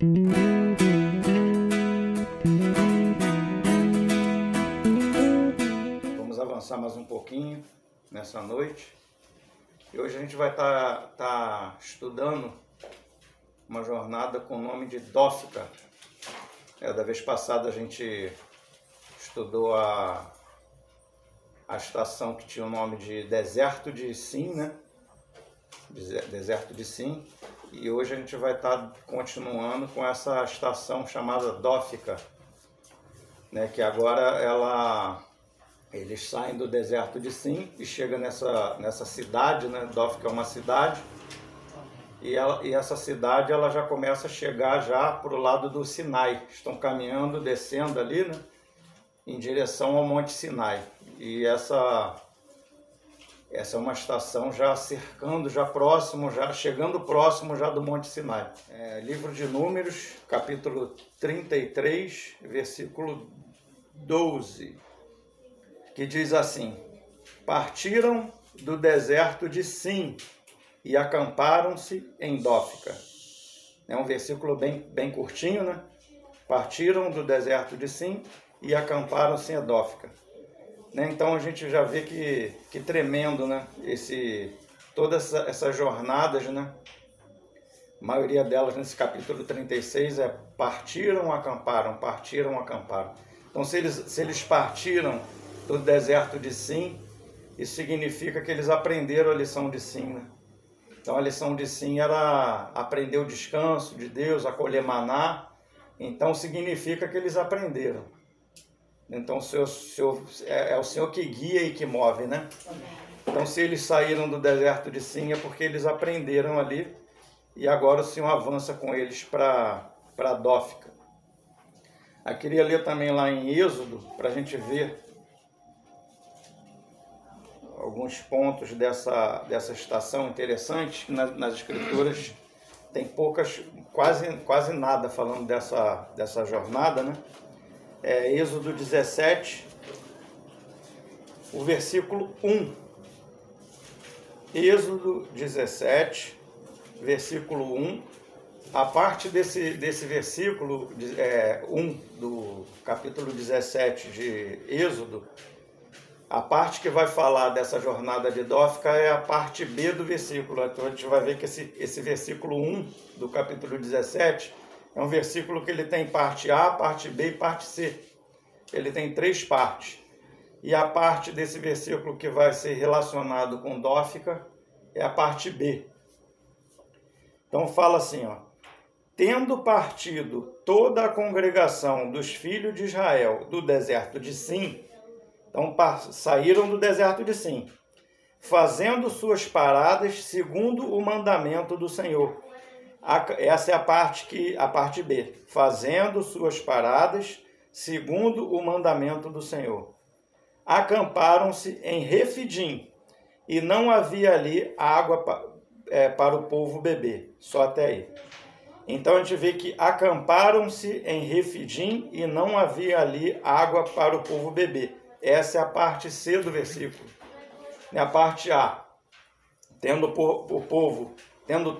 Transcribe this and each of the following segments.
Vamos avançar mais um pouquinho nessa noite. E hoje a gente vai estar estudando uma jornada com o nome de Dófica. Da vez passada a gente estudou a estação que tinha o nome de Deserto de Sim, né? Deserto de Sim. E hoje a gente vai estar continuando com essa estação chamada Dófica, né? Que agora eles saem do deserto de Sim e chegam nessa cidade, né? Dófica é uma cidade. E essa cidade ela já começa a chegar já para o lado do Sinai. Estão caminhando, descendo ali, né? Em direção ao Monte Sinai. E essa é uma estação já cercando, já próximo, já chegando próximo já do Monte Sinai. Livro de Números, capítulo 33, versículo 12, que diz assim: partiram do deserto de Sim e acamparam-se em Dófica. É um versículo bem curtinho, né? Partiram do deserto de Sim e acamparam-se em Dófica. Então a gente já vê que tremendo, né? Todas essas jornadas, né? A maioria delas nesse capítulo 36 partiram, acamparam, partiram, acamparam. Então se eles partiram do deserto de Sim, isso significa que eles aprenderam a lição de Sim, né? Então a lição de Sim era aprender o descanso de Deus, acolher maná. Então significa que eles aprenderam. Então é o Senhor que guia e que move, né? Então se eles saíram do deserto de Sim é porque eles aprenderam ali e agora o Senhor avança com eles para Dófica. Eu queria ler também lá em Êxodo para a gente ver alguns pontos dessa estação interessante, que nas escrituras tem quase nada falando dessa jornada, né? Êxodo 17, o versículo 1. Êxodo 17, versículo 1. A parte desse versículo 1 do capítulo 17 de Êxodo, a parte que vai falar dessa jornada de Dófica é a parte B do versículo. Então a gente vai ver que esse versículo 1 do capítulo 17 é um versículo que ele tem parte A, parte B e parte C. Ele tem 3 partes. E a parte desse versículo que vai ser relacionado com Dófica é a parte B. Então fala assim, ó: tendo partido toda a congregação dos filhos de Israel do deserto de Sim, então saíram do deserto de Sim, fazendo suas paradas segundo o mandamento do Senhor. Essa é a parte B. Fazendo suas paradas segundo o mandamento do Senhor. Acamparam-se em Refidim, e não havia ali água para o povo beber. Só até aí. Então a gente vê que acamparam-se em Refidim e não havia ali água para o povo beber. Essa é a parte C do versículo. A parte A, tendo o povo, tendo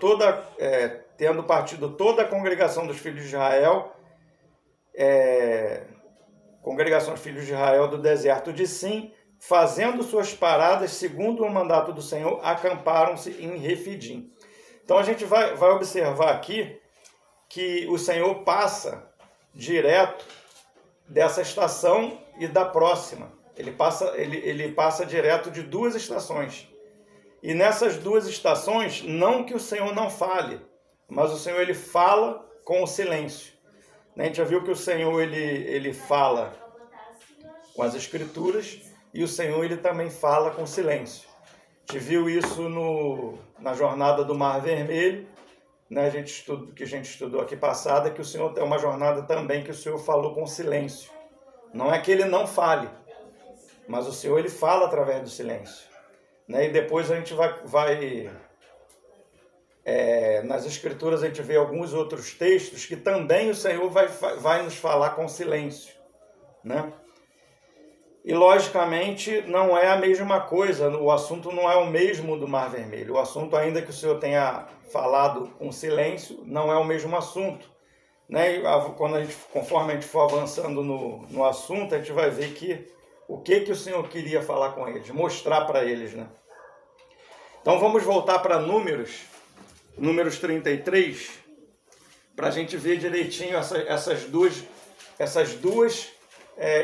partido toda a congregação dos filhos de Israel, congregação dos filhos de Israel do deserto de Sim, fazendo suas paradas segundo o mandato do Senhor, acamparam-se em Refidim. Então a gente vai observar aqui que o Senhor passa direto dessa estação e da próxima. Ele passa direto de 2 estações. E nessas 2 estações, não que o Senhor não fale, mas o Senhor ele fala com o silêncio. A gente já viu que o Senhor ele fala com as escrituras e o Senhor ele também fala com silêncio. A gente viu isso na jornada do Mar Vermelho, né? A gente estudou aqui passada, que o Senhor tem uma jornada também que o Senhor falou com silêncio. Não é que ele não fale, mas o Senhor ele fala através do silêncio. E depois a gente vai nas escrituras a gente vê alguns outros textos que também o Senhor vai nos falar com silêncio, né? E logicamente não é a mesma coisa, o assunto não é o mesmo do Mar Vermelho. O assunto, ainda que o Senhor tenha falado com silêncio, não é o mesmo assunto. né? E conforme a gente for avançando no assunto, a gente vai ver o que o Senhor queria falar com eles, mostrar para eles, né? Então vamos voltar para Números 33, para a gente ver direitinho essas duas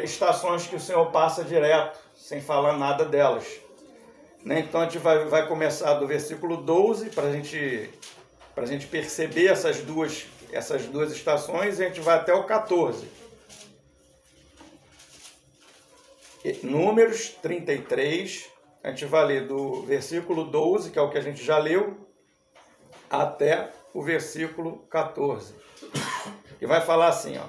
estações que o Senhor passa direto, sem falar nada delas, né? Então a gente vai começar do versículo 12, para a gente perceber essas duas estações, e a gente vai até o 14. Números 33, a gente vai ler do versículo 12, que é o que a gente já leu, até o versículo 14. E vai falar assim, ó.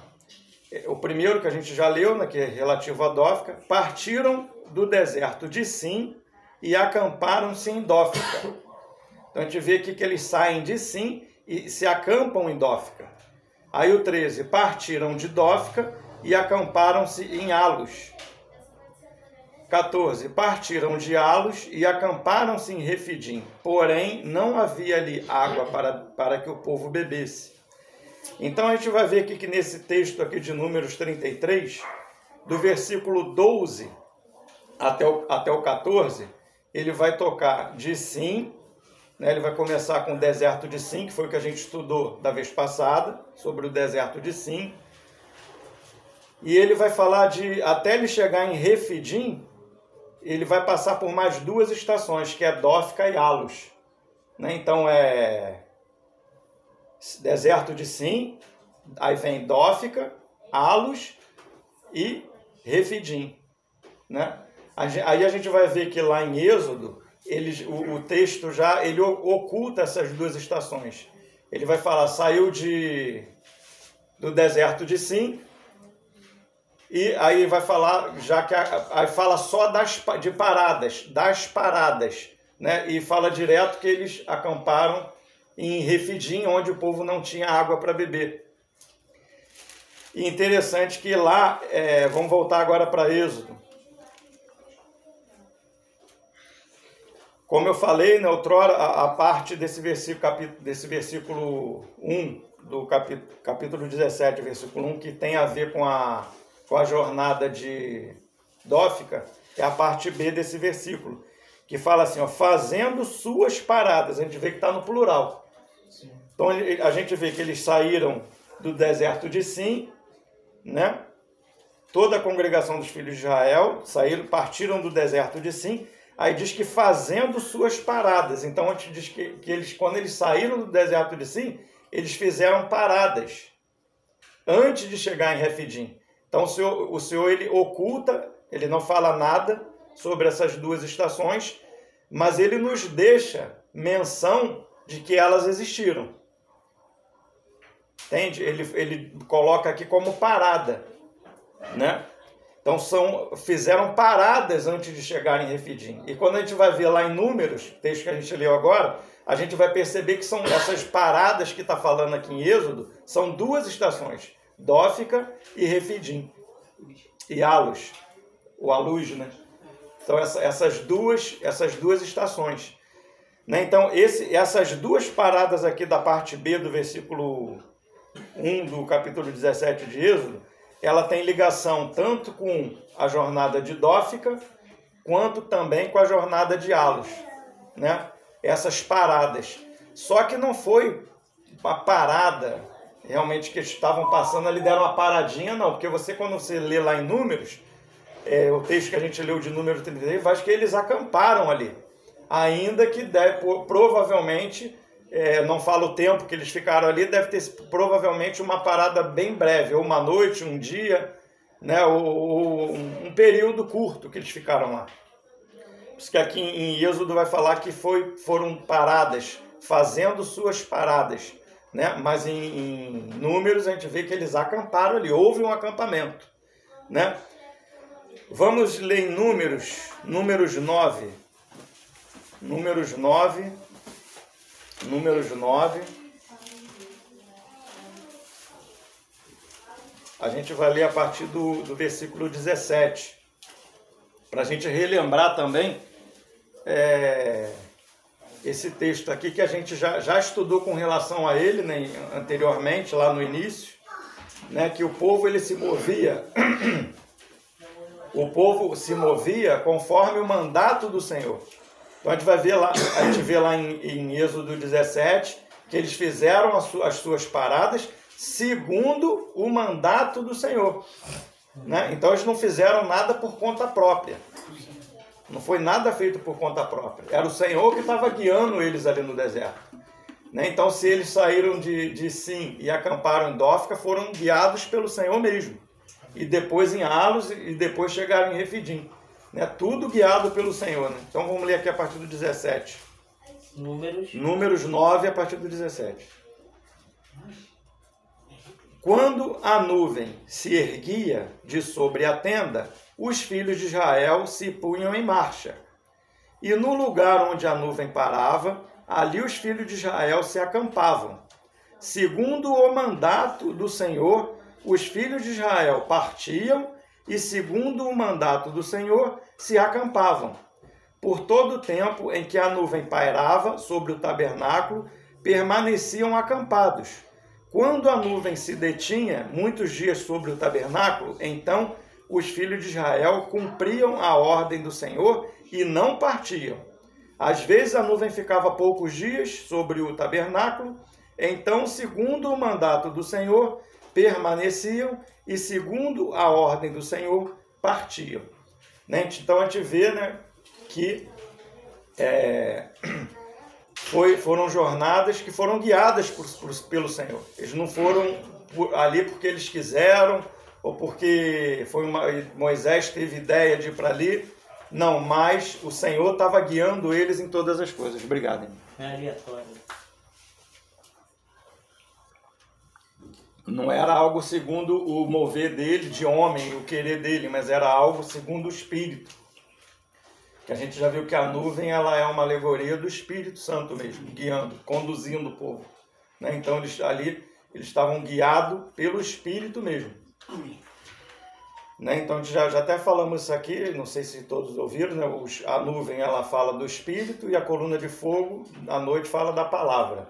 O primeiro que a gente já leu, né, que é relativo a Dófica: partiram do deserto de Sim e acamparam-se em Dófica. Então a gente vê aqui que eles saem de Sim e se acampam em Dófica. Aí o 13, partiram de Dófica e acamparam-se em Alos. 14, partiram de Alos e acamparam-se em Refidim, porém não havia ali água para que o povo bebesse. Então a gente vai ver aqui que nesse texto aqui de Números 33, do versículo 12 até o 14, ele vai tocar de Sim, né? Ele vai começar com o deserto de Sim, que foi o que a gente estudou da vez passada, sobre o deserto de Sim. E ele vai falar até ele chegar em Refidim, ele vai passar por mais duas estações, que é Dófica e Alos, né? Então é deserto de Sim, aí vem Dófica, Alos e Refidim, né? Aí a gente vai ver que lá em Êxodo, o texto ele oculta essas duas estações. Ele vai falar, saiu do deserto de Sim, e aí vai falar, aí fala só das paradas, né? E fala direto que eles acamparam em Refidim, onde o povo não tinha água para beber. E interessante que lá, vamos voltar agora para Êxodo. Como eu falei, né, outrora, a parte desse versículo 1, do capítulo 17, versículo 1, que tem a ver com a jornada de Dófica, é a parte B desse versículo, que fala assim, ó, fazendo suas paradas. A gente vê que está no plural. Sim. Então a gente vê que eles saíram do deserto de Sim, né? Toda a congregação dos filhos de Israel partiram do deserto de Sim. Aí diz que fazendo suas paradas. Então a gente diz que quando eles saíram do deserto de Sim, eles fizeram paradas antes de chegar em Refidim. Então o Senhor ele oculta, ele não fala nada sobre essas duas estações, mas ele nos deixa menção de que elas existiram. Entende? Ele coloca aqui como parada, né? Então fizeram paradas antes de chegar em Refidim. E quando a gente vai ver lá em Números, texto que a gente leu agora, a gente vai perceber que são essas paradas que está falando aqui em Êxodo, são duas estações, Dófica e Refidim. E Alos, o Alus, né? Então essas duas estações, né? Então essas duas paradas aqui da parte B do versículo 1 do capítulo 17 de Êxodo, ela tem ligação tanto com a jornada de Dófica, quanto também com a jornada de Alos, né? Essas paradas. Só que não foi uma parada realmente que eles estavam passando ali, deram uma paradinha, não. Porque quando você lê lá em Números, o texto que a gente leu de Número 33, acho que eles acamparam ali. Ainda que provavelmente, não fala o tempo que eles ficaram ali, deve ter provavelmente uma parada bem breve, ou uma noite, um dia, né, ou um período curto que eles ficaram lá. Por isso que aqui em Êxodo vai falar que foram paradas, fazendo suas paradas, né? Mas em Números a gente vê que eles acamparam ali, houve um acampamento, né? Vamos ler em Números 9. Números 9. A gente vai ler a partir do versículo 17. Para a gente relembrar também esse texto aqui que a gente já estudou com relação a ele, né, anteriormente, lá no início. né, que o povo ele se movia, o povo se movia conforme o mandato do Senhor. Então a gente vê lá em Êxodo 17 que eles fizeram as suas paradas segundo o mandato do Senhor, né? Então eles não fizeram nada por conta própria. Não foi nada feito por conta própria. Era o Senhor que estava guiando eles ali no deserto, né? Então, se eles saíram de Sim e acamparam em Dófica, foram guiados pelo Senhor mesmo. E depois em Alos e depois chegaram em Refidim, né? Tudo guiado pelo Senhor, né? Então vamos ler aqui a partir do 17. Números 9 a partir do 17. Quando a nuvem se erguia de sobre a tenda, os filhos de Israel se punham em marcha. E no lugar onde a nuvem parava, ali os filhos de Israel se acampavam. Segundo o mandato do Senhor, os filhos de Israel partiam e, segundo o mandato do Senhor, se acampavam. Por todo o tempo em que a nuvem pairava sobre o tabernáculo, permaneciam acampados. Quando a nuvem se detinha muitos dias sobre o tabernáculo, então os filhos de Israel cumpriam a ordem do Senhor e não partiam. Às vezes a nuvem ficava poucos dias sobre o tabernáculo, então, segundo o mandato do Senhor, permaneciam e, segundo a ordem do Senhor, partiam. Né? Então a gente vê, né, que foram jornadas que foram guiadas pelo Senhor. Eles não foram ali porque eles quiseram, ou porque Moisés teve ideia de ir para ali. Não, mas o Senhor estava guiando eles em todas as coisas. Obrigado, irmão. É aleatório. Não era algo segundo o mover dele, de homem, o querer dele, mas era algo segundo o Espírito. Que a gente já viu que a nuvem ela é uma alegoria do Espírito Santo mesmo, guiando, conduzindo o povo. Né? Então eles estavam guiados pelo Espírito mesmo. Né? Então já até falamos isso aqui, não sei se todos ouviram, né? A nuvem ela fala do Espírito e a coluna de fogo à noite fala da palavra,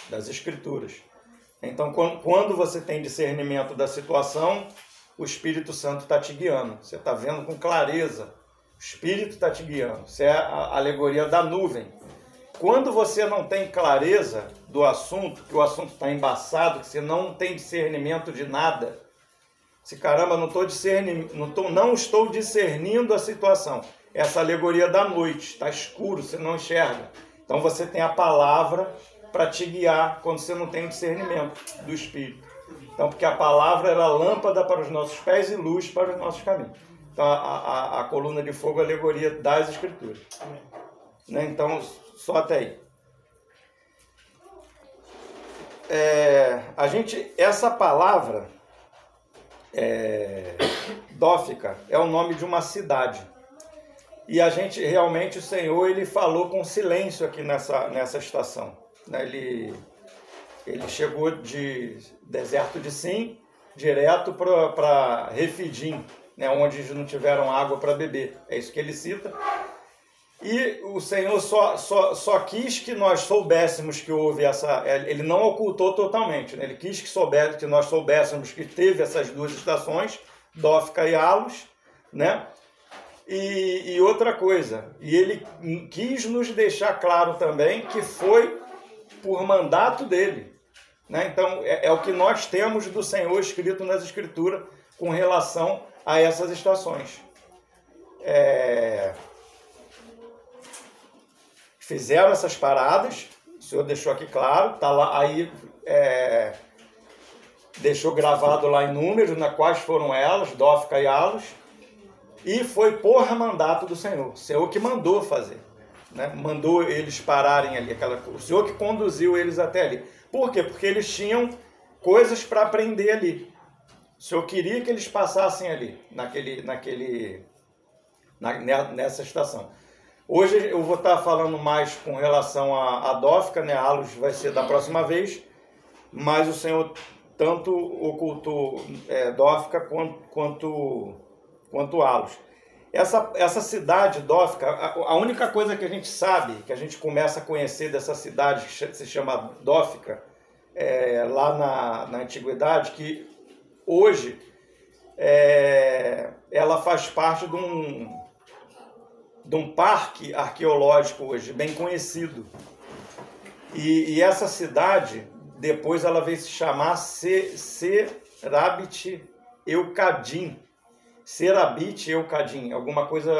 das Escrituras. Então quando você tem discernimento da situação, o Espírito Santo está te guiando, você está vendo com clareza. O Espírito está te guiando. Isso é a alegoria da nuvem. Quando você não tem clareza do assunto, que o assunto está embaçado, que você não tem discernimento de nada, se caramba, não estou discernindo a situação. Essa alegoria da noite, está escuro, você não enxerga. Então você tem a palavra para te guiar quando você não tem o discernimento do Espírito. Então, porque a palavra era lâmpada para os nossos pés e luz para os nossos caminhos. Então, a coluna de fogo é a alegoria das Escrituras. Né? Então, só até aí. Essa palavra, Dófica, é o nome de uma cidade. E realmente, o Senhor, ele falou com silêncio aqui nessa estação. Né? Ele chegou de deserto de Sim, direto para Refidim, né, onde eles não tiveram água para beber. É isso que ele cita. E o Senhor só quis que nós soubéssemos que houve essa... Ele não ocultou totalmente, né? Ele quis que nós soubéssemos que teve essas duas estações, Dófica e Alos, né? E outra coisa, e ele quis nos deixar claro também que foi por mandato dele. Né? Então, é o que nós temos do Senhor escrito nas Escrituras com relação a essas estações. Fizeram essas paradas, o Senhor deixou aqui claro, tá lá, aí deixou gravado lá em números, quais foram elas, Dófica e Alos, e foi por mandato do Senhor. O Senhor que mandou fazer, né? Mandou eles pararem ali, o Senhor que conduziu eles até ali. Por quê? Porque eles tinham coisas para aprender ali. O Senhor queria que eles passassem ali, nessa estação. Hoje eu vou estar falando mais com relação a Dófica, né? Alos vai ser da próxima vez, mas o Senhor tanto ocultou Dófica quanto Alos. Essa cidade, Dófica, a única coisa que a gente sabe, que a gente começa a conhecer dessa cidade, que se chama Dófica, lá na antiguidade, que hoje ela faz parte de um parque arqueológico hoje, bem conhecido. E essa cidade, depois ela veio se chamar Serabit-Eucadim. Serabit-Eucadim, alguma coisa,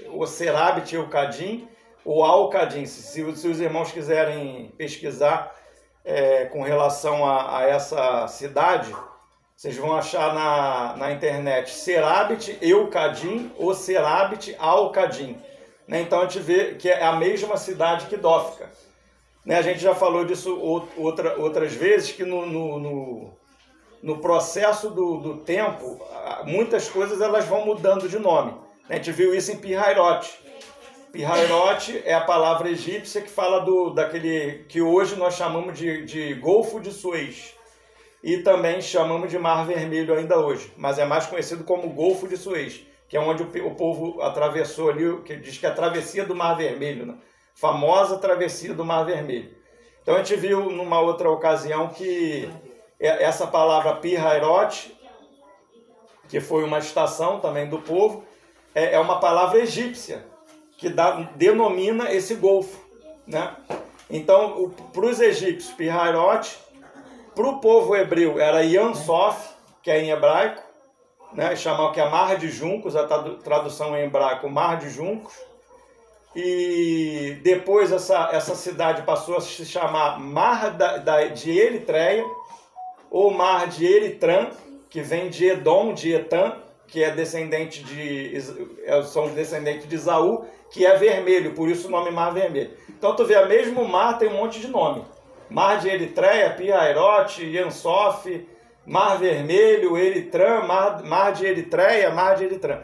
ou Serabit-Eucadim ou Al-Cadim. Se os irmãos quiserem pesquisar com relação a essa cidade, vocês vão achar na internet Serabit-Eucadim ou Serabit-Al-Cadim. Né? Então a gente vê que é a mesma cidade que Dófica. Né? A gente já falou disso outras vezes, que no processo do tempo, muitas coisas elas vão mudando de nome. A gente viu isso em Pihairote. Pihairote é a palavra egípcia que fala daquele que hoje nós chamamos de Golfo de Suez. E também chamamos de Mar Vermelho ainda hoje, mas é mais conhecido como Golfo de Suez, que é onde o povo atravessou ali, que diz que é a travessia do Mar Vermelho, né? Famosa travessia do Mar Vermelho. Então a gente viu numa outra ocasião que essa palavra Pihairote, que foi uma estação também do povo, é uma palavra egípcia, que denomina esse golfo. Né? Então, para os egípcios, Pihairote, para o povo hebreu era Yam Sof, que é em hebraico, né? Chamam que é Mar de Juncos, a tradução em hebraico, Mar de Juncos. E depois essa cidade passou a se chamar Mar de Eritreia, ou Mar de Eritran, que vem de Edom, de Etam, que são descendentes de Esaú, que é vermelho, por isso o nome Mar Vermelho. Então tu vê, o mesmo mar tem um monte de nome. Mar de Eritreia, Pihairote, Yam Sof, Mar Vermelho, Eritran, Mar de Eritreia, Mar de Eritran.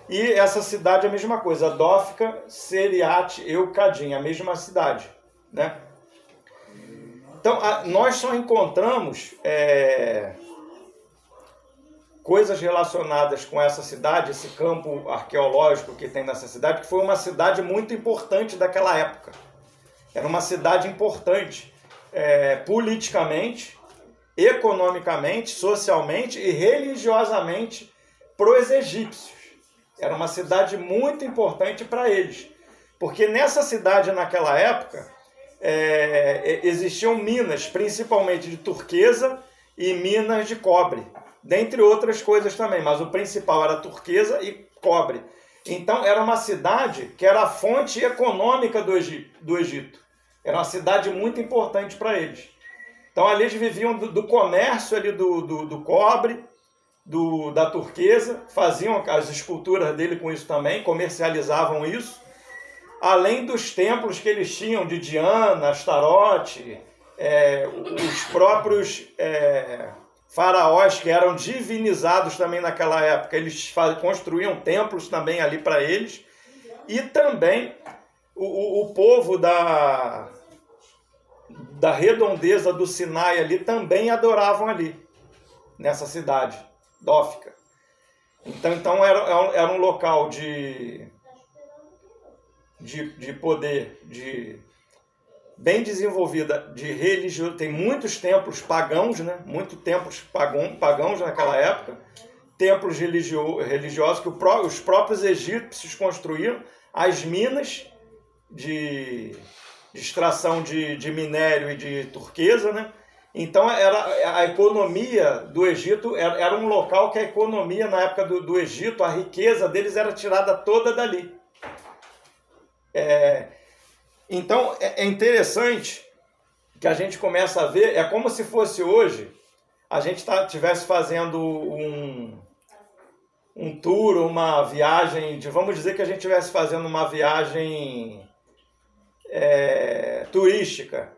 E essa cidade é a mesma coisa, Dófica, Seriat-Eucadim, a mesma cidade. Né? Então, nós só encontramos coisas relacionadas com essa cidade, esse campo arqueológico que tem nessa cidade, que foi uma cidade muito importante daquela época. Era uma cidade importante politicamente, economicamente, socialmente e religiosamente para os egípcios. Era uma cidade muito importante para eles, porque nessa cidade, naquela época, existiam minas, principalmente de turquesa e minas de cobre, dentre outras coisas também, mas o principal era turquesa e cobre. Então era uma cidade que era a fonte econômica do Egito. Era uma cidade muito importante para eles. Então ali eles viviam do comércio ali do cobre, da turquesa, faziam as esculturas dele com isso também, comercializavam isso, além dos templos que eles tinham de Diana, Astarote, os próprios faraós que eram divinizados também naquela época, eles construíam templos também ali para eles, e também o povo da redondeza do Sinai ali também adoravam ali, nessa cidade, Dófica. Então era um local de poder, bem desenvolvida, de religiosidade. Tem muitos templos pagãos, né? Muitos templos pagãos naquela época, templos religiosos que os próprios egípcios construíram, as minas de extração de minério e de turquesa, né? Então a economia do Egito era um local que a economia na época do Egito, a riqueza deles era tirada toda dali. Então é interessante que a gente começa a ver, é como se fosse hoje, a gente estivesse fazendo um tour, uma viagem, vamos dizer que a gente estivesse fazendo uma viagem turística,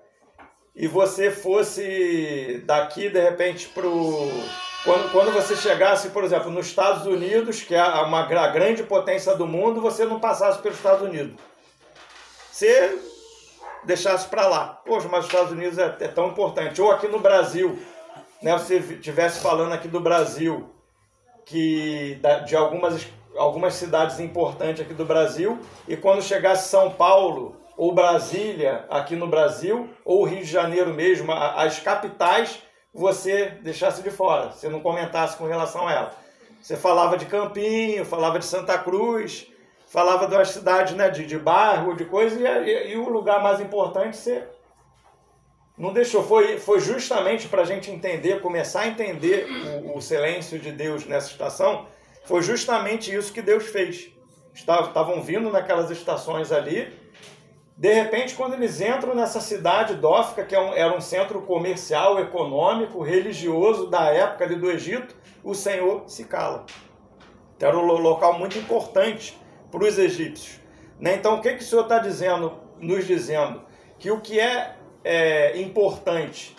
e você fosse daqui, de repente, quando você chegasse, por exemplo, nos Estados Unidos, que é a grande potência do mundo, você não passasse pelos Estados Unidos. Você deixasse para lá. Poxa, mas os Estados Unidos é tão importante. Ou aqui no Brasil, né, você estivesse falando aqui do Brasil, de algumas cidades importantes aqui do Brasil, e quando chegasse São Paulo, ou Brasília, aqui no Brasil, ou Rio de Janeiro mesmo, as capitais, você deixasse de fora, você não comentasse com relação a ela. Você falava de Campinho, falava de Santa Cruz, falava das cidades, né, de bairro, de coisa, e o lugar mais importante você não deixou. Foi justamente para a gente entender, começar a entender o silêncio de Deus nessa estação, foi justamente isso que Deus fez. Estavam vindo naquelas estações ali, de repente, quando eles entram nessa cidade Dófica, que era um centro comercial, econômico, religioso da época ali do Egito, o Senhor se cala. Então, era um local muito importante para os egípcios. Né? Então, o que o Senhor está nos dizendo? Que o que é importante,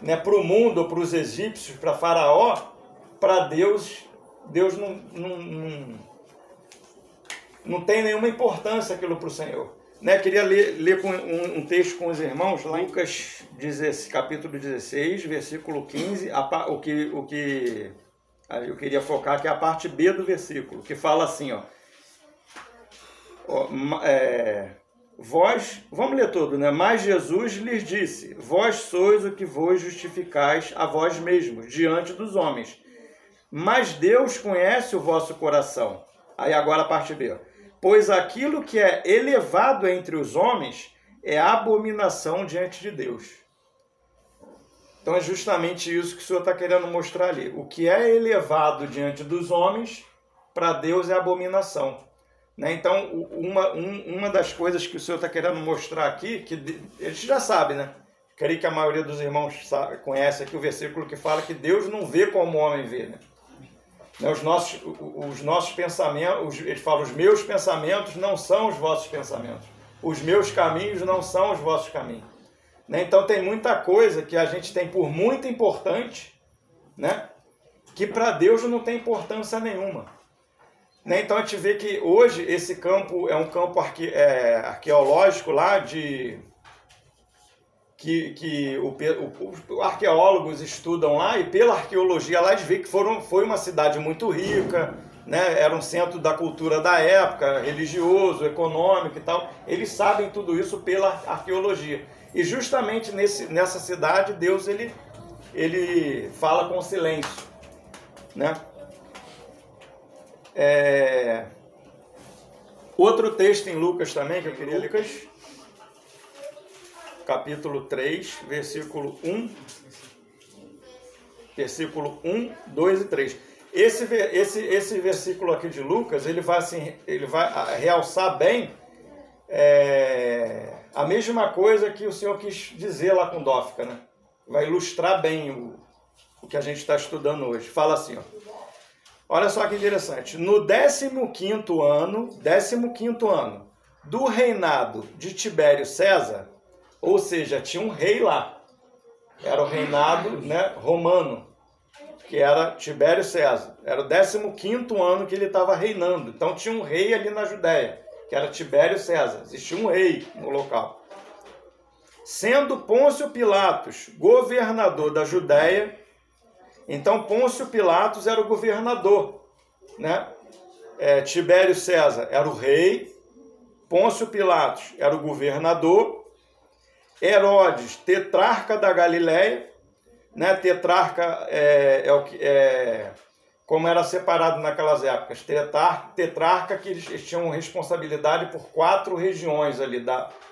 né, para o mundo, para os egípcios, para Faraó, para Deus não tem nenhuma importância aquilo para o Senhor. Né, queria ler um texto com os irmãos, lá em Lucas capítulo 16, versículo 15, o que eu queria focar, que é a parte B do versículo, que fala assim, vamos ler tudo, né? Mas Jesus lhes disse, vós sois o que vos justificais a vós mesmos, diante dos homens. Mas Deus conhece o vosso coração. Aí agora a parte B, pois aquilo que é elevado entre os homens é abominação diante de Deus. Então é justamente isso que o Senhor está querendo mostrar ali. O que é elevado diante dos homens, para Deus é abominação. Né? Então, uma das coisas que o Senhor está querendo mostrar aqui, que a gente já sabe, né? Creio que a maioria dos irmãos conhece aqui o versículo que fala que Deus não vê como o homem vê, né? Os nossos pensamentos, ele fala, os meus pensamentos não são os vossos pensamentos. Os meus caminhos não são os vossos caminhos. Né? Então tem muita coisa que a gente tem por muito importante, né? Que para Deus não tem importância nenhuma. Né? Então a gente vê que hoje esse campo é um campo arqueológico lá que os arqueólogos estudam lá, e pela arqueologia lá eles veem que foi uma cidade muito rica, né? Era um centro da cultura da época, religioso, econômico e tal. Eles sabem tudo isso pela arqueologia. E justamente nessa cidade Deus ele fala com silêncio, né? Outro texto em Lucas também que eu queria ler, Lucas capítulo 3, versículo 1, 2 e 3. Esse versículo aqui de Lucas, ele vai realçar bem a mesma coisa que o Senhor quis dizer lá com Dófica, né? Vai ilustrar bem o que a gente está estudando hoje. Fala assim, olha só que interessante. No 15º ano do reinado de Tibério César, ou seja, tinha um rei lá. Era o reinado, né, romano, que era Tibério César. Era o 15º ano que ele estava reinando. Então tinha um rei ali na Judéia, que era Tibério César. Existia um rei no local. Sendo Pôncio Pilatos governador da Judéia, então Pôncio Pilatos era o governador, né? Tibério César era o rei, Pôncio Pilatos era o governador, Herodes, tetrarca da Galileia, né? Tetrarca como era separado naquelas épocas, tetrarca que eles tinham responsabilidade por 4 regiões ali.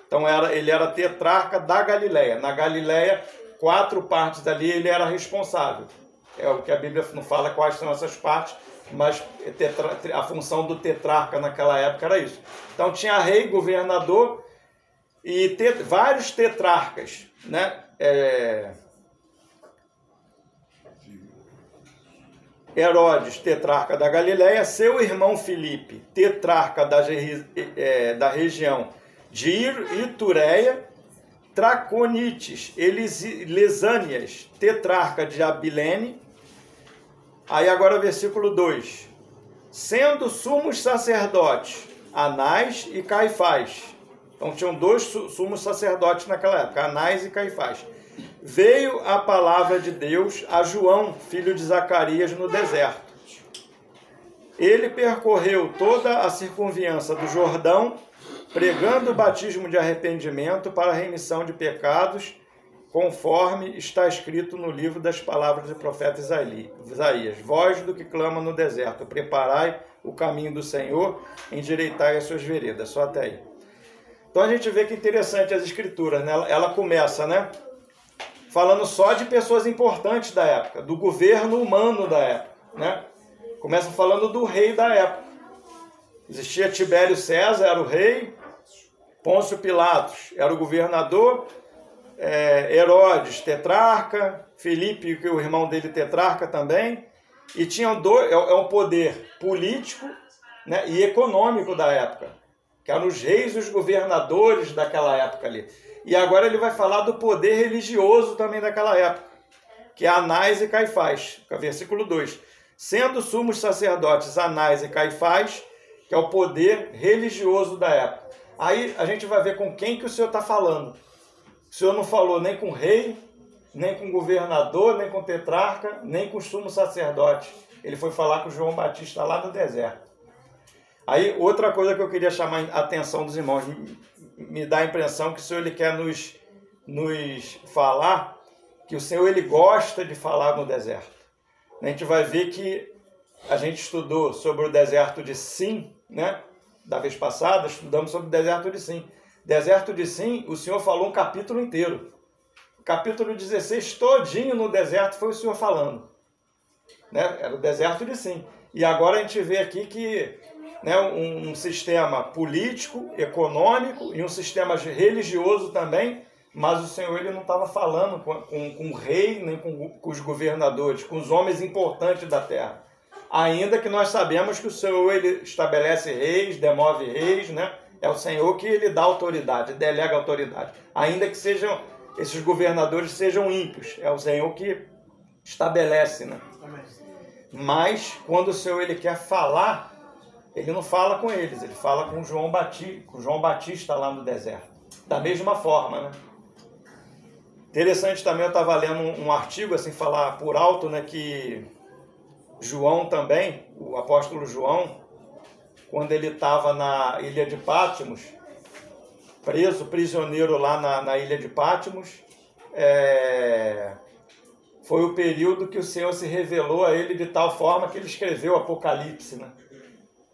Então ele era tetrarca da Galileia. Na Galileia, 4 partes ali ele era responsável. É o que a Bíblia não fala quais são essas partes, mas a função do tetrarca naquela época era isso. Então tinha rei, governador e vários tetrarcas, né? Herodes, tetrarca da Galileia, seu irmão Filipe, tetrarca da região de Itureia, Traconites, Lesânias, tetrarca de Abilene. Aí agora o versículo 2. Sendo sumos sacerdotes, Anás e Caifás. Então tinham 2 sumos sacerdotes naquela época, Anás e Caifás. Veio a palavra de Deus a João, filho de Zacarias, no deserto. Ele percorreu toda a circunviança do Jordão pregando o batismo de arrependimento para a remissão de pecados, conforme está escrito no livro das palavras do profeta Isaías. Voz do que clama no deserto, preparai o caminho do Senhor, endireitai as suas veredas. Só até aí. Então a gente vê que interessante as escrituras, né? Ela começa, né, falando só de pessoas importantes da época, do governo humano da época, né? Começa falando do rei da época. Existia Tibério César, era o rei, Pôncio Pilatos era o governador, Herodes, tetrarca, Filipe, que é o irmão dele, tetrarca também, e tinham um poder político, né, e econômico da época, que eram os reis e os governadores daquela época ali. E agora ele vai falar do poder religioso também daquela época, que é Anás e Caifás, versículo 2. Sendo sumos sacerdotes Anás e Caifás, que é o poder religioso da época. Aí a gente vai ver com quem que o Senhor está falando. O Senhor não falou nem com o rei, nem com o governador, nem com o tetrarca, nem com o sumo sacerdote. Ele foi falar com João Batista lá no deserto. Aí outra coisa que eu queria chamar a atenção dos irmãos, me dá a impressão que o Senhor ele quer nos falar que o Senhor ele gosta de falar no deserto. A gente vai ver que a gente estudou sobre o deserto de Sim, né? Da vez passada, estudamos sobre o deserto de Sim. Deserto de Sim, o Senhor falou um capítulo inteiro. O capítulo 16 todinho no deserto foi o Senhor falando. Né? Era o deserto de Sim. E agora a gente vê aqui que, né, um sistema político, econômico e um sistema religioso também, mas o Senhor ele não estava falando com o rei, nem com os governadores, com os homens importantes da terra. Ainda que nós sabemos que o Senhor ele estabelece reis, demove reis, né? É o Senhor que ele dá autoridade, delega autoridade. Ainda que esses governadores sejam ímpios, é o Senhor que estabelece, né? Mas quando o Senhor ele quer falar, ele não fala com eles, ele fala com João Batista lá no deserto. Da mesma forma, né? Interessante também, eu estava lendo um artigo, assim, falar por alto, né, que João também, o apóstolo João, quando ele estava na ilha de Patmos, prisioneiro lá na ilha de Patmos, foi o período que o Senhor se revelou a ele de tal forma que ele escreveu o Apocalipse, né?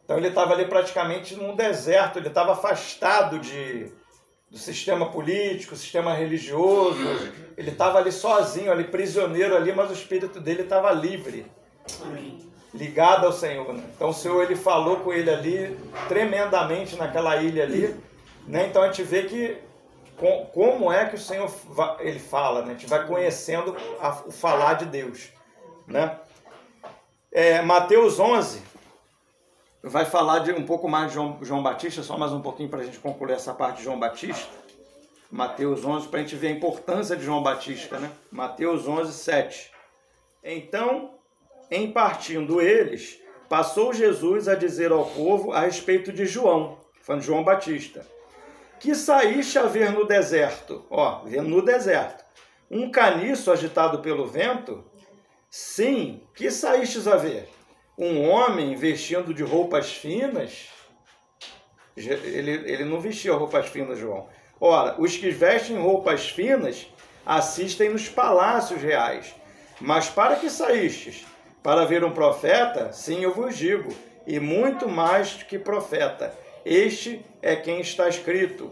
Então ele estava ali praticamente num deserto, ele estava afastado do sistema político, sistema religioso, ele estava ali sozinho, ali prisioneiro ali, mas o espírito dele estava livre, ligado ao Senhor, né? Então o Senhor ele falou com ele ali tremendamente naquela ilha ali, né? Então a gente vê que como é que o Senhor ele fala, né? A gente vai conhecendo o falar de Deus, né? Mateus 11 vai falar um pouco mais de João Batista, só mais um pouquinho para a gente concluir essa parte de João Batista. Mateus 11, para a gente ver a importância de João Batista, né? Mateus 11, 7. Então, em partindo eles, passou Jesus a dizer ao povo a respeito de João, falando de João Batista, que saíste a ver no deserto, vendo no deserto, um caniço agitado pelo vento? Sim, que saístes a ver? Um homem vestindo de roupas finas? Ele não vestia roupas finas, João. Ora, os que vestem roupas finas assistem nos palácios reais. Mas para que saístes? Para ver um profeta? Sim, eu vos digo, e muito mais que profeta. Este é quem está escrito.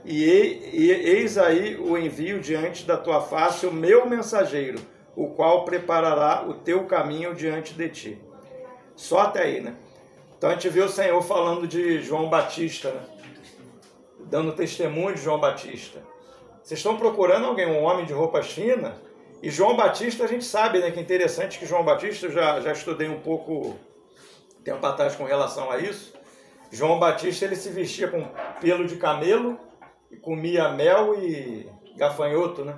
E eis aí o envio diante da tua face o meu mensageiro, o qual preparará o teu caminho diante de ti. Só até aí, né? Então a gente vê o Senhor falando de João Batista, né? Dando testemunho de João Batista. Vocês estão procurando alguém, um homem de roupas finas? E João Batista, a gente sabe, né, que é interessante que João Batista, eu já estudei um pouco tempo atrás com relação a isso. João Batista, ele se vestia com pelo de camelo e comia mel e gafanhoto, né?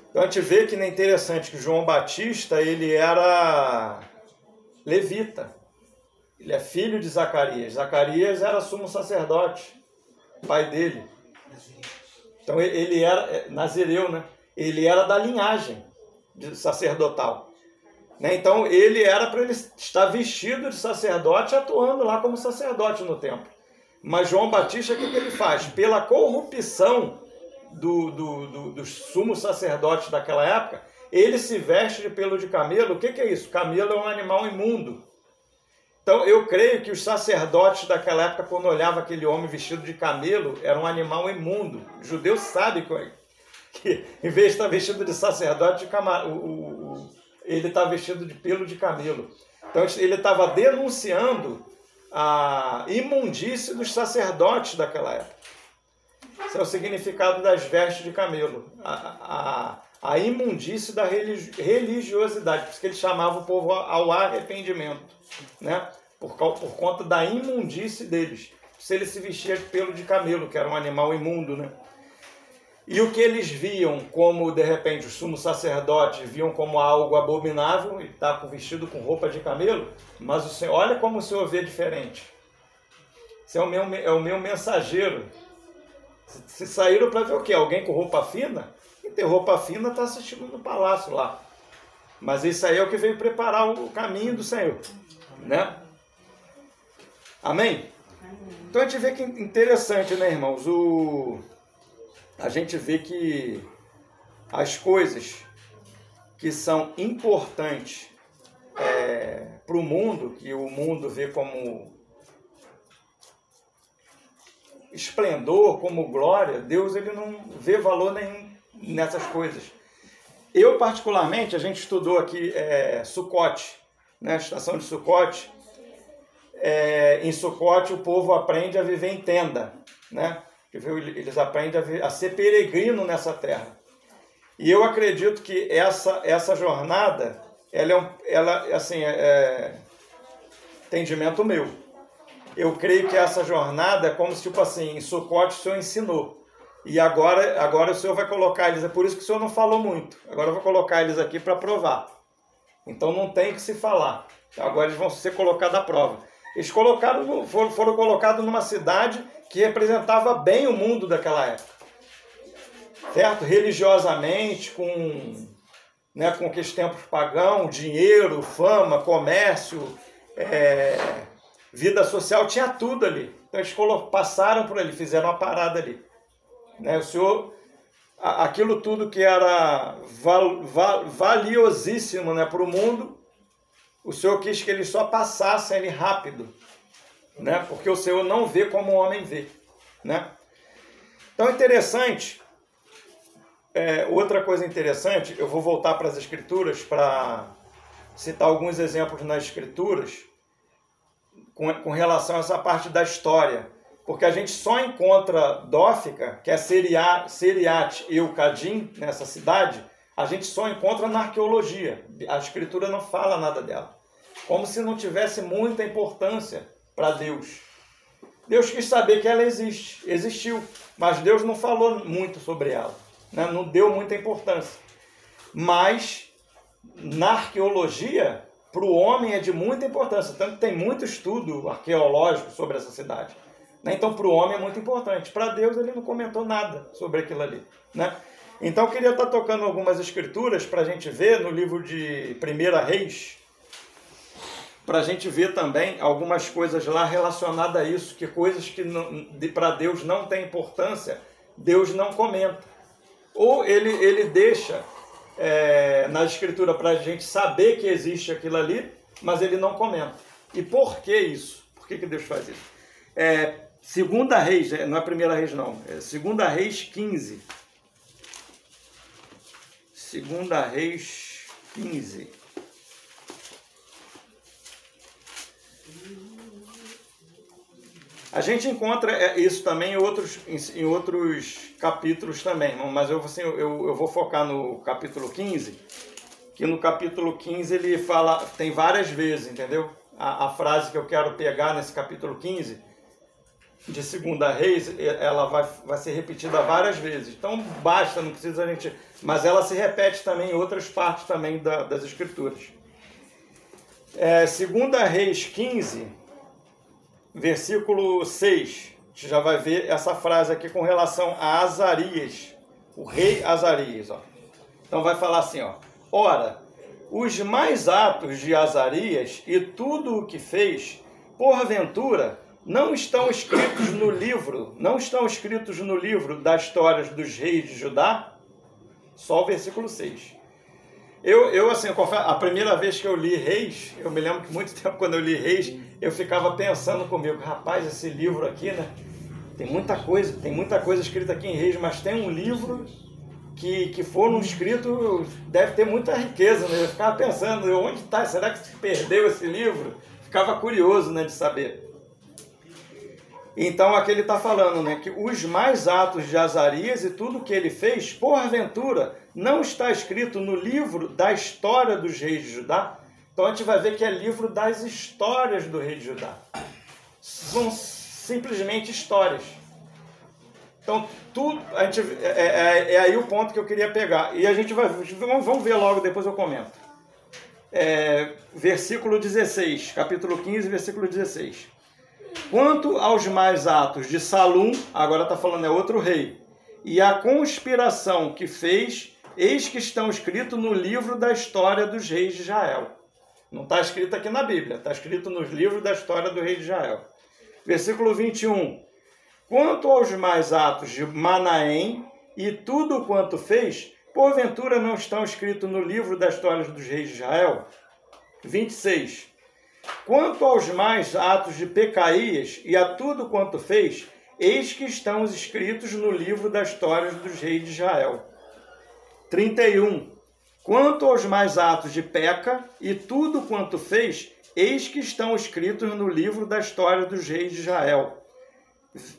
Então a gente vê que é interessante que João Batista, ele era levita. Ele é filho de Zacarias. Zacarias era sumo sacerdote, pai dele. Então ele era nazireu, né? Ele era da linhagem sacerdotal, né? Então ele era para ele estar vestido de sacerdote, atuando lá como sacerdote no templo. Mas João Batista, o que ele faz? Pela corrupção dos sumos sacerdotes daquela época, ele se veste de pelo de camelo. O que é isso? Camelo é um animal imundo. Então, eu creio que os sacerdotes daquela época, quando olhavam aquele homem vestido de camelo, era um animal imundo. O judeu sabe que em vez de estar vestido de sacerdote, ele está vestido de pelo de camelo. Então, ele estava denunciando a imundície dos sacerdotes daquela época. Esse é o significado das vestes de camelo. A imundície da religiosidade, por isso que ele chamava o povo ao arrependimento, né? Por conta da imundície deles. Se ele se vestia de pelo de camelo, que era um animal imundo, né? E o que eles viam como, de repente, os sumos sacerdotes viam como algo abominável, e está vestido com roupa de camelo, mas o Senhor, olha como o Senhor vê diferente. Esse é o meu mensageiro. Se saíram para ver o quê? Alguém com roupa fina? Quem tem roupa fina está assistindo no palácio lá. Mas isso aí é o que veio preparar o caminho do Senhor, né? Amém? Então a gente vê que interessante, né, irmãos? A gente vê que as coisas que são importantes para o mundo, que o mundo vê como esplendor, como glória, Deus ele não vê valor nenhum nessas coisas. Eu, particularmente, a gente estudou aqui Sucote, né, a estação de Sucote. Em Sucote o povo aprende a viver em tenda, né? Eles aprendem a ser peregrino nessa terra. E eu acredito que essa jornada, ela entendimento meu. Eu creio que essa jornada é como se, tipo assim, em Sucote o Senhor ensinou. E agora o Senhor vai colocar eles, é por isso que o Senhor não falou muito. Agora eu vou colocar eles aqui para provar. Então não tem que se falar. Agora eles vão ser colocados à prova. Eles foram colocados numa cidade que representava bem o mundo daquela época. Certo? Religiosamente, com aqueles tempos pagãos, dinheiro, fama, comércio, vida social, tinha tudo ali. Então eles passaram por ali, fizeram uma parada ali. Né? O Senhor, aquilo tudo que era valiosíssimo, né, para o mundo, o Senhor quis que eles só passassem ali rápido, né? Porque o Senhor não vê como o homem vê, né? Então, interessante, outra coisa interessante, eu vou voltar para as Escrituras para citar alguns exemplos nas Escrituras com relação a essa parte da história, porque a gente só encontra Dófica, que é Seriat Eucadim, nessa cidade, a gente só encontra na arqueologia. A Escritura não fala nada dela. Como se não tivesse muita importância para Deus. Deus quis saber que ela existiu, mas Deus não falou muito sobre ela, né? Não deu muita importância. Mas, na arqueologia, para o homem é de muita importância. Tanto que tem muito estudo arqueológico sobre essa cidade. Né? Então, para o homem é muito importante. Para Deus, ele não comentou nada sobre aquilo ali, né? Então, eu queria estar tocando algumas escrituras para a gente ver no livro de 1 Reis, para a gente ver também algumas coisas lá relacionadas a isso, que coisas que para Deus não tem importância, Deus não comenta. Ou ele deixa na escritura para a gente saber que existe aquilo ali, mas ele não comenta. E por que isso? Por que Deus faz isso? 2 Reis, não é 1 Reis não, é 2 Reis 15. 2 Reis 15. A gente encontra isso também em outros capítulos também, mas eu vou focar no capítulo 15, que no capítulo 15 ele fala, tem várias vezes, entendeu? A frase que eu quero pegar nesse capítulo 15, de 2 Reis, ela vai ser repetida várias vezes. Então basta, não precisa a gente... Mas ela se repete também em outras partes também das Escrituras. 2 Reis 15, versículo 6. A gente já vai ver essa frase aqui com relação a Azarias, o rei Azarias. Ó. Então vai falar assim, ó. Ora, os mais atos de Azarias e tudo o que fez, porventura, não estão escritos no livro das histórias dos reis de Judá? Só o versículo 6. Eu assim, eu confesso, a primeira vez que eu li Reis, eu me lembro que muito tempo quando eu li Reis, eu ficava pensando comigo, rapaz, esse livro aqui, né? Tem muita coisa escrita aqui em Reis, mas tem um livro que foram escritos, deve ter muita riqueza, né? Eu ficava pensando, onde está? Será que se perdeu esse livro? Ficava curioso, né, de saber. Então aqui ele está falando, né, que os mais atos de Azarias e tudo que ele fez, porventura, não está escrito no livro da história dos reis de Judá. Então a gente vai ver que é livro das histórias do rei de Judá. São simplesmente histórias. Então tudo, é aí o ponto que eu queria pegar. E a gente vamos ver logo, depois eu comento. Versículo 16, capítulo 15, versículo 16. Quanto aos mais atos de Salum, agora está falando, é outro rei, e a conspiração que fez, eis que estão escritos no livro da história dos reis de Israel. Não está escrito aqui na Bíblia, está escrito nos livros da história do rei de Israel. Versículo 21. Quanto aos mais atos de Manaém e tudo quanto fez, porventura não estão escritos no livro da história dos reis de Israel? 26. Quanto aos mais atos de Pecaías e a tudo quanto fez, eis que estão escritos no livro das histórias dos reis de Israel. 31. Quanto aos mais atos de Peca e tudo quanto fez, eis que estão escritos no livro da história dos reis de Israel.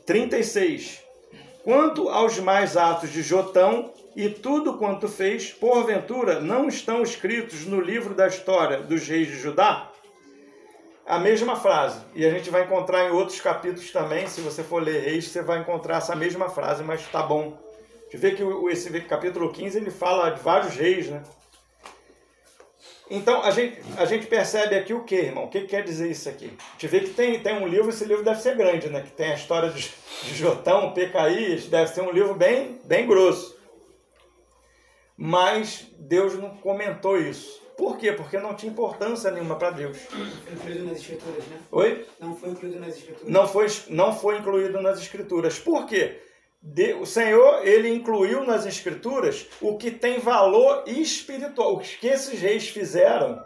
36. Quanto aos mais atos de Jotão e tudo quanto fez, porventura, não estão escritos no livro da história dos reis de Judá? A mesma frase, e a gente vai encontrar em outros capítulos também, se você for ler Reis, você vai encontrar essa mesma frase, mas tá bom. A gente vê que esse capítulo 15, ele fala de vários reis, né? Então, a gente percebe aqui o que, irmão? O que quer dizer isso aqui? A gente vê que tem um livro, esse livro deve ser grande, né? Que tem a história de Jotão, Pecaías, deve ser um livro bem grosso. Mas Deus não comentou isso. Por quê? Porque não tinha importância nenhuma para Deus. Foi incluído nas Escrituras, né? Oi? Não foi incluído nas Escrituras. Não foi incluído nas Escrituras. Por quê? O Senhor, ele incluiu nas Escrituras o que tem valor espiritual. O que esses reis fizeram,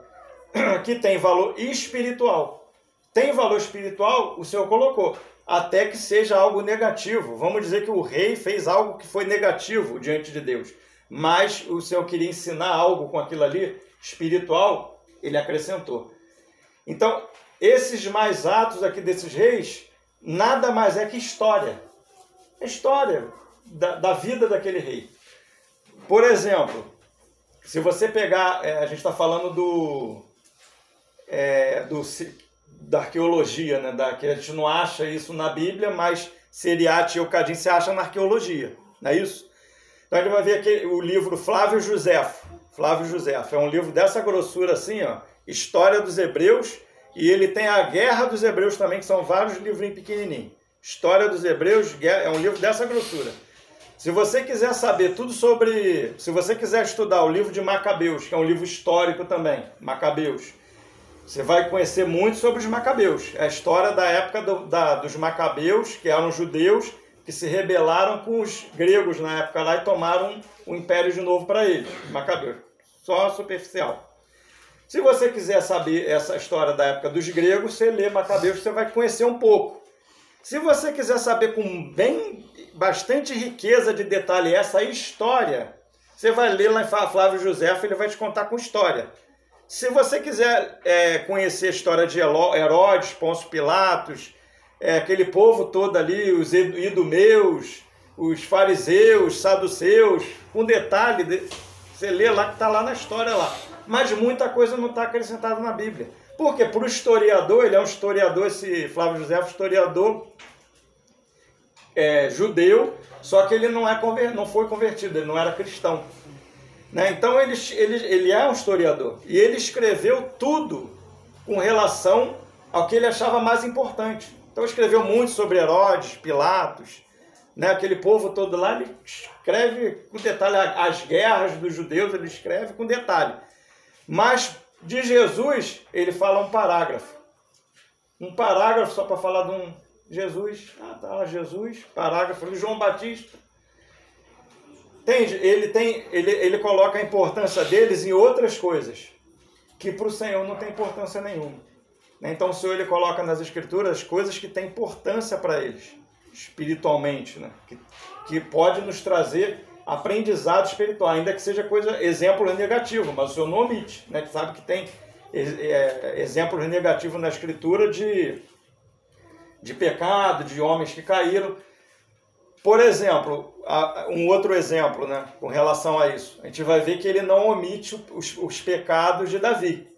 que tem valor espiritual. Tem valor espiritual, o Senhor colocou. Até que seja algo negativo. Vamos dizer que o rei fez algo que foi negativo diante de Deus. Mas o Senhor queria ensinar algo com aquilo ali, espiritual, ele acrescentou. Então, esses mais atos aqui desses reis, nada mais é que história. É história da vida daquele rei. Por exemplo, se você pegar, a gente está falando da arqueologia, né? Que a gente não acha isso na Bíblia, mas Siriate e Eucadim se acha na arqueologia, não é isso? Então a gente vai ver aqui o livro Flávio Josefo. Flávio Josefo é um livro dessa grossura assim, ó, História dos Hebreus, e ele tem a Guerra dos Hebreus também, que são vários livrinhos pequenininhos. História dos Hebreus é um livro dessa grossura. Se você quiser saber tudo sobre... Se você quiser estudar o livro de Macabeus, que é um livro histórico também, Macabeus, você vai conhecer muito sobre os Macabeus. É a história da época dos Macabeus, que eram judeus, que se rebelaram com os gregos na época lá e tomaram o império de novo para eles, Macabeus. Só superficial. Se você quiser saber essa história da época dos gregos, você lê Macabeus, você vai conhecer um pouco. Se você quiser saber com bastante riqueza de detalhe essa história, você vai ler lá em Flávio Josefo, ele vai te contar com história. Se você quiser conhecer a história de Herodes, Pôncio Pilatos, aquele povo todo ali, os idumeus, os fariseus, saduceus, com detalhe, você lê lá que está lá na história lá. Mas muita coisa não está acrescentada na Bíblia. Por quê? Para o historiador, ele é um historiador, esse Flávio Josefo, historiador judeu, só que ele não foi convertido, ele não era cristão. Né? Então ele é um historiador. E ele escreveu tudo com relação ao que ele achava mais importante. Então escreveu muito sobre Herodes, Pilatos, né? Aquele povo todo lá, ele escreve com detalhe. As guerras dos judeus, ele escreve com detalhe. Mas de Jesus, ele fala um parágrafo. Um parágrafo só para falar Jesus, tá lá Jesus, parágrafo de João Batista. Ele coloca a importância deles em outras coisas, que para o Senhor não tem importância nenhuma. Então o Senhor ele coloca nas Escrituras coisas que têm importância para eles, espiritualmente, né? que pode nos trazer aprendizado espiritual, ainda que seja exemplo negativo, mas o Senhor não omite, né? Que sabe que tem exemplos negativos na Escritura de pecado, de homens que caíram. Por exemplo, um outro exemplo, né, com relação a isso, a gente vai ver que ele não omite os pecados de Davi.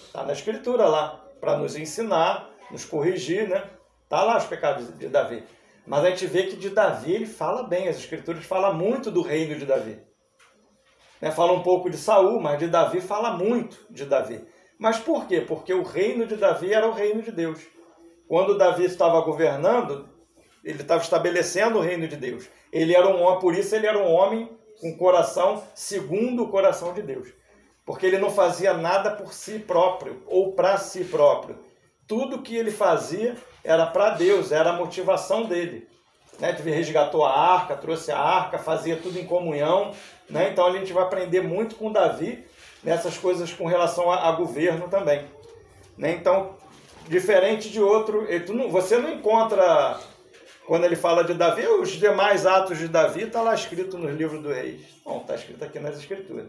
Está na Escritura lá, para nos ensinar, nos corrigir, né? Está lá os pecados de Davi. Mas a gente vê que de Davi ele fala bem, as Escrituras falam muito do reino de Davi. Né? Fala um pouco de Saul, mas de Davi fala muito de Davi. Mas por quê? Porque o reino de Davi era o reino de Deus. Quando Davi estava governando, ele estava estabelecendo o reino de Deus. Ele era um homem, por isso ele era um homem com coração segundo o coração de Deus. Porque ele não fazia nada por si próprio ou para si próprio. Tudo que ele fazia era para Deus, era a motivação dele. Né? Ele resgatou a arca, trouxe a arca, fazia tudo em comunhão. Né? Então a gente vai aprender muito com Davi nessas coisas com relação a governo também. Né? Então, diferente de outro, você não encontra, quando ele fala de Davi, os demais atos de Davi está lá escrito nos livros dos reis. Não, está escrito aqui nas Escrituras.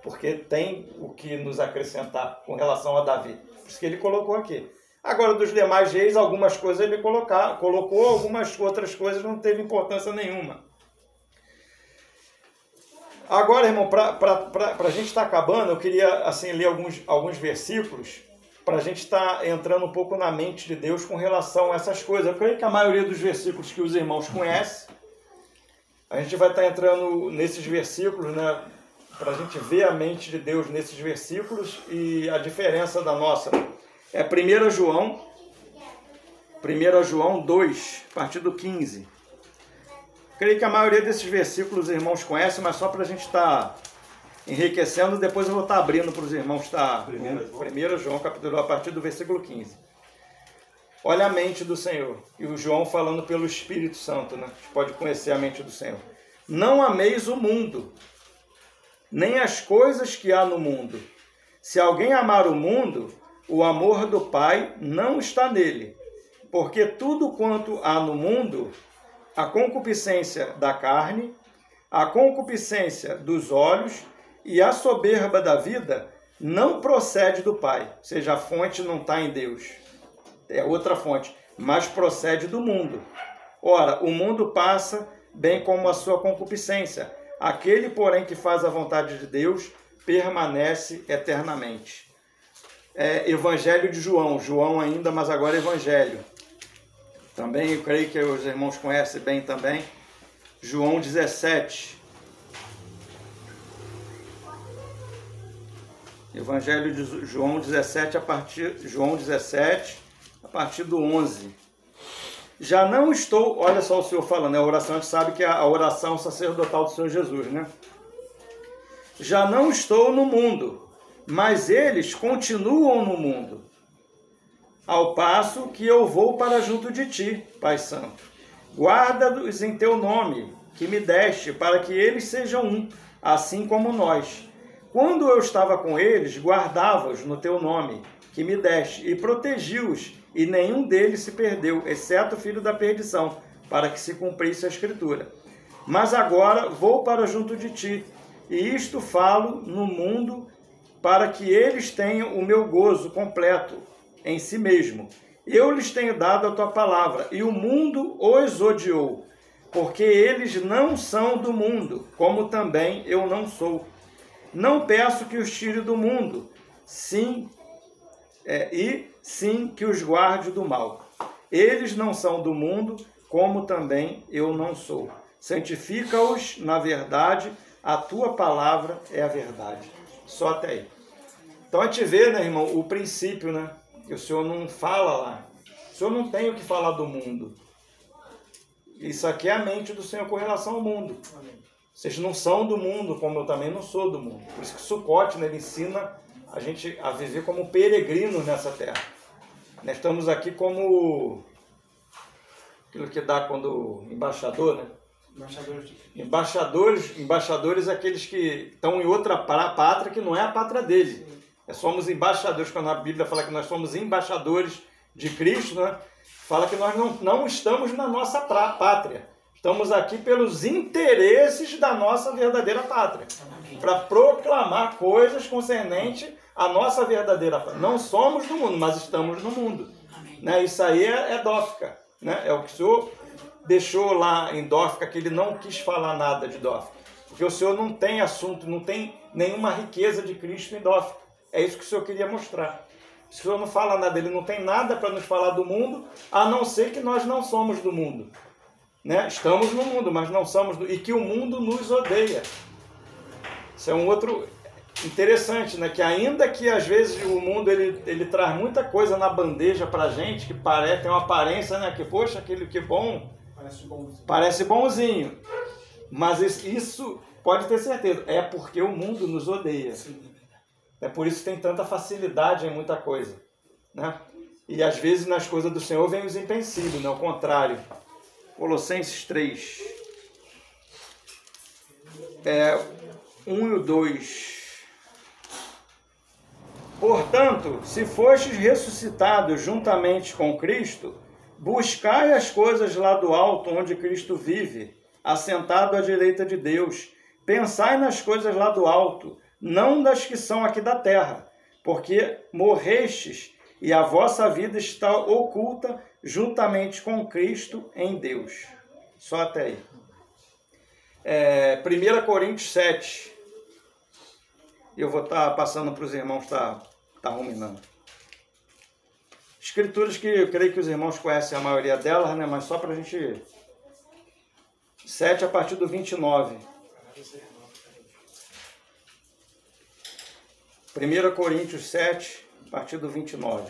Porque tem o que nos acrescentar com relação a Davi. Por isso que ele colocou aqui. Agora, dos demais reis, algumas coisas ele colocou, algumas outras coisas não teve importância nenhuma. Agora, irmão, para a gente estar acabando, eu queria assim, ler alguns versículos para a gente estar entrando um pouco na mente de Deus com relação a essas coisas. Eu creio que a maioria dos versículos que os irmãos conhecem, a gente vai estar entrando nesses versículos, né, para a gente ver a mente de Deus nesses versículos e a diferença da nossa. É 1 João 2, a partir do 15. Creio que a maioria desses versículos os irmãos conhecem, mas só para a gente estar enriquecendo, depois eu vou estar abrindo para os irmãos estar. 1 João, capítulo, a partir do versículo 15. Olha a mente do Senhor. E o João falando pelo Espírito Santo, né? A gente pode conhecer a mente do Senhor. Não ameis o mundo, nem as coisas que há no mundo. Se alguém amar o mundo, o amor do Pai não está nele. Porque tudo quanto há no mundo, a concupiscência da carne, a concupiscência dos olhos e a soberba da vida, não procede do Pai. Ou seja, a fonte não está em Deus. É outra fonte, mas procede do mundo. Ora, o mundo passa, bem como a sua concupiscência. Aquele, porém, que faz a vontade de Deus, permanece eternamente. Evangelho de João ainda, mas agora Evangelho. Também, eu creio que os irmãos conhecem bem também. João 17. Evangelho de João 17, a partir do 11. Já não estou, olha só o Senhor falando, a oração, a gente sabe que é a oração sacerdotal do Senhor Jesus, né? Já não estou no mundo, mas eles continuam no mundo, ao passo que eu vou para junto de ti, Pai Santo. Guarda-os em teu nome, que me deste, para que eles sejam um, assim como nós. Quando eu estava com eles, guardava-os no teu nome, que me deste, e protegi-os, e nenhum deles se perdeu, exceto o filho da perdição, para que se cumprisse a Escritura. Mas agora vou para junto de ti, e isto falo no mundo, para que eles tenham o meu gozo completo em si mesmo. Eu lhes tenho dado a tua palavra, e o mundo os odiou, porque eles não são do mundo, como também eu não sou. Não peço que os tire do mundo, sim que os guarde do mal. Eles não são do mundo, como também eu não sou. Santifica-os na verdade, a tua palavra é a verdade. Só até aí. Então a gente vê, né, irmão, o princípio, né? Que o Senhor não fala lá. O Senhor não tem o que falar do mundo. Isso aqui é a mente do Senhor com relação ao mundo. Vocês não são do mundo, como eu também não sou do mundo. Por isso que Sucote, né, ele ensina a gente a viver como peregrinos nessa terra. Nós estamos aqui como aquilo que dá quando embaixador, né? Embaixadores de Cristo. Embaixadores aqueles que estão em outra pátria que não é a pátria dele. Somos embaixadores, quando a Bíblia fala que nós somos embaixadores de Cristo, né? Fala que nós não estamos na nossa pátria. Estamos aqui pelos interesses da nossa verdadeira pátria. Para proclamar coisas concernentes à nossa verdadeira pátria. Não somos do mundo, mas estamos no mundo. Né? Isso aí é Dófica. Né? É o que o Senhor deixou lá em Dófica, que ele não quis falar nada de Dófica. Porque o Senhor não tem assunto, não tem nenhuma riqueza de Cristo em Dófica. É isso que o Senhor queria mostrar. O Senhor não fala nada, ele não tem nada para nos falar do mundo, a não ser que nós não somos do mundo. Né? Estamos no mundo, mas não somos e que o mundo nos odeia. Isso é um outro interessante, né? Que ainda que às vezes o mundo ele traz muita coisa na bandeja para a gente, que tem uma aparência, né? Que poxa, aquele que bom, parece bonzinho. Mas isso pode ter certeza, é porque o mundo nos odeia. É por isso que tem tanta facilidade em muita coisa. Né? E às vezes nas coisas do Senhor vem os empecilhos, né? Ao contrário. Colossenses 3, 1 e 2. Portanto, se fostes ressuscitados juntamente com Cristo, buscai as coisas lá do alto, onde Cristo vive, assentado à direita de Deus. Pensai nas coisas lá do alto, não das que são aqui da terra, porque morrestes e a vossa vida está oculta juntamente com Cristo em Deus. Só até aí. 1 Coríntios 7. Eu vou estar passando para os irmãos estar ruminando. Escrituras que eu creio que os irmãos conhecem a maioria delas, né? Mas só para a gente... 7 a partir do 29. 1 Coríntios 7, a partir do 29.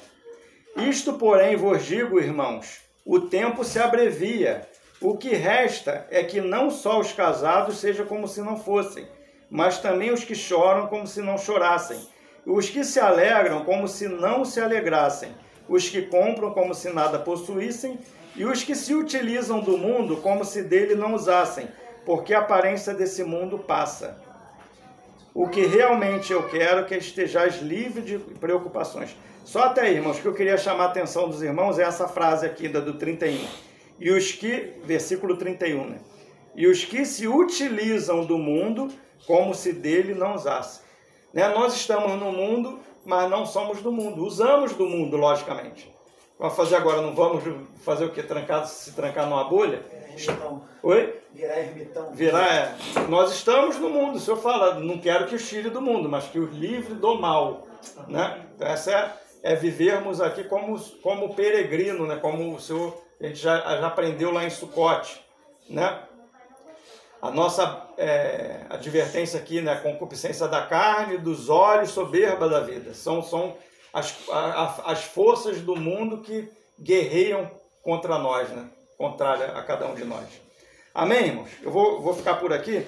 Isto, porém, vos digo, irmãos, o tempo se abrevia. O que resta é que não só os casados sejam como se não fossem, mas também os que choram como se não chorassem, os que se alegram como se não se alegrassem, os que compram como se nada possuíssem, e os que se utilizam do mundo como se dele não usassem, porque a aparência desse mundo passa. O que realmente eu quero é que estejais livres de preocupações. Só até aí, irmãos, que eu queria chamar a atenção dos irmãos é essa frase aqui do 31. E os que, versículo 31, né? E os que se utilizam do mundo como se dele não usassem. Né? Nós estamos no mundo, mas não somos do mundo. Usamos do mundo, logicamente. Vamos fazer agora, não vamos fazer o quê? Se trancar numa bolha? Ermitão. Oi? Virar ermitão. Nós estamos no mundo. O Senhor fala, não quero que os tire do mundo, mas que os livre do mal. Né? Então, essa é vivermos aqui como peregrino, né? Como o Senhor, a gente já aprendeu lá em Sucote. Né? A nossa advertência aqui, né? Concupiscência da carne, dos olhos, soberba da vida. São as forças do mundo que guerreiam contra nós, né? Contrária a cada um de nós. Amém, irmãos? Eu vou ficar por aqui.